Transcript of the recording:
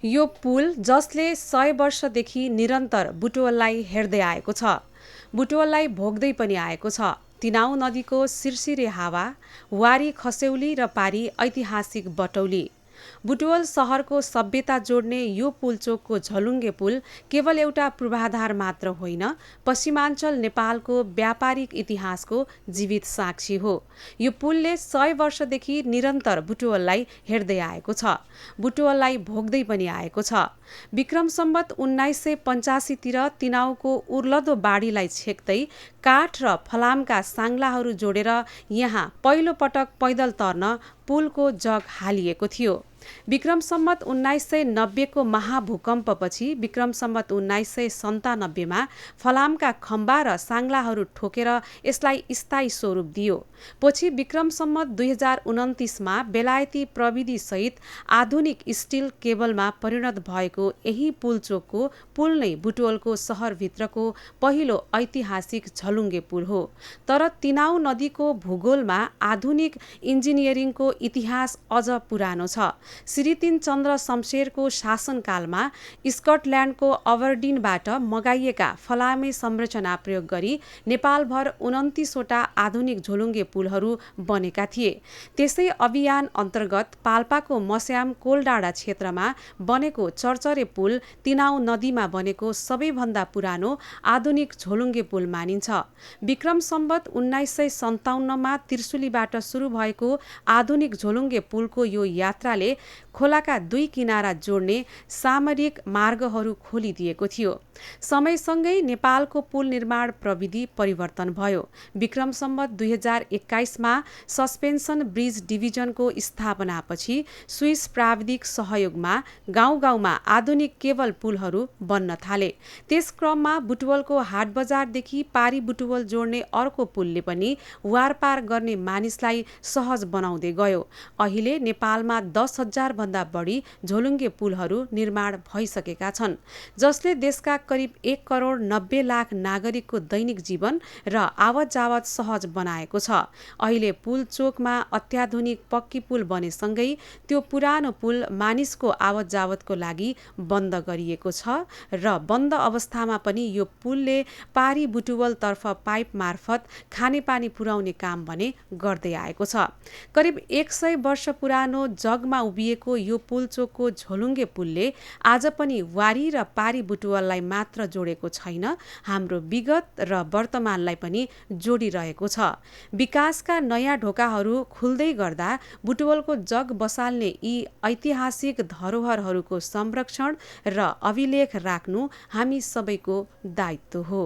यो पुल जसले 100 वर्षदेखि निरन्तर बुटवललाई हेर्दै आएको छ, बुटवललाई भोग्दै पनि आएको छ। तिनाउ नदीको सिरसिरे हावा, वारी खसेउली र पारी ऐतिहासिक बटौली। बुटवल सहरको सभ्यता जोड्ने यो पुलचोकको झलुङ्गे पुल केवल एउटा पूर्वाधार मात्र होइन, पश्चिमाञ्चल नेपालको व्यापारिक इतिहासको जीवित साक्षी हो। यो पुलले 100 वर्षदेखि निरन्तर बुटवललाई हेर्दै आएको छ, बुटवललाई भोग्दै पनि आएको छ। विक्रम सम्वत 1985 तिर तिनाउको उर्लदो बाढीलाई छेक्दै काठ र फलामका साङ्लाहरू जोडेर यहाँ पहिलो पटक पैदल तर्न पुलको जग हालिएको थियो। विक्रम सम्वत 1990 को महाभूकम्पपछि विक्रम सम्वत 1997 मा फलामका खम्बा र साङ्लाहरू ठोकेर यसलाई स्थायी स्वरूप दियो। पछि विक्रम सम्वत 2029 मा बेलायती प्रविधि सहित आधुनिक स्टिल केबलमा परिणत भएको यही पुलचोकको पुल नै बुटवलको सहरभित्रको पहिलो ऐतिहासिक झलुङ्गे पुल हो। तर तिनाउ नदीको भूगोलमा आधुनिक इन्जिनियरिङको इतिहास अझ पुरानो छ। श्री 3 चन्द्र शमशेरको शासनकालमा स्कटल्यान्डको अबरडिनबाट मगाइएका फलामे संरचना प्रयोग गरी नेपालभर 29 वटा आधुनिक झोलुङ्गे पुलहरू बनेका थिए। त्यसै अभियान अन्तर्गत पाल्पाको मस्याम कोलडाँडा क्षेत्रमा बनेको चर्चरे पुल तिनाउ नदीमा बनेको सबैभन्दा पुरानो आधुनिक झोलुङ्गे पुल मानिन्छ। विक्रम सम्वत 1957 मा त्रिशुलीबाट सुरु भएको आधुनिक झोलुङ्गे पुलको यो यात्राले खोलाका दुई किनारा जोड्ने सामरिक मार्गहरू खोलिदिएको थियो। समयसँगै नेपालको पुल निर्माण प्रविधि परिवर्तन भयो। विक्रम सम्वत 2021 मा सस्पेन्सन ब्रिज डिभिजनको स्थापनापछि स्विस प्राविधिक सहयोगमा गाउँ गाउँमा आधुनिक केबल पुलहरू बन्न थाले। त्यस क्रममा बुटवलको हाट बजारदेखि पारी बुटवल जोड्ने अर्को पुलले पनि वारपार गर्ने मानिसलाई सहज बनाउँदै गयो। अहिले नेपालमा 10,000 भन्दा बढी झोलुङ्गे पुलहरू निर्माण भइसकेका छन्, जसले देशका करिब 1,90,00,000 नागरिकको दैनिक जीवन र आवत जावत सहज बनाएको छ। अहिले पुल चोकमा अत्याधुनिक पक्की पुल बनेसँगै त्यो पुरानो पुल मानिसको आवत जावतको लागि बन्द गरिएको छ र बन्द अवस्थामा पनि यो पुलले पारी बुटवल तर्फ पाइप मार्फत खानेपानी पुर्याउने काम भने गर्दै आएको छ। करिब 100 वर्ष पुरानो जगमा उभिएको यो पुलचोकको झोलुङ्गे पुलले आज पनि वारी र पारी बुटवललाई मात्र जोडेको छैन, हाम्रो विगत र वर्तमानलाई पनि जोडिरहेको छ। विकासका नयाँ ढोकाहरू खुल्दै गर्दा बुटवलको जग बसाल्ने यी ऐतिहासिक धरोहरहरूको संरक्षण र अभिलेख राख्नु हामी सबैको दायित्व हो।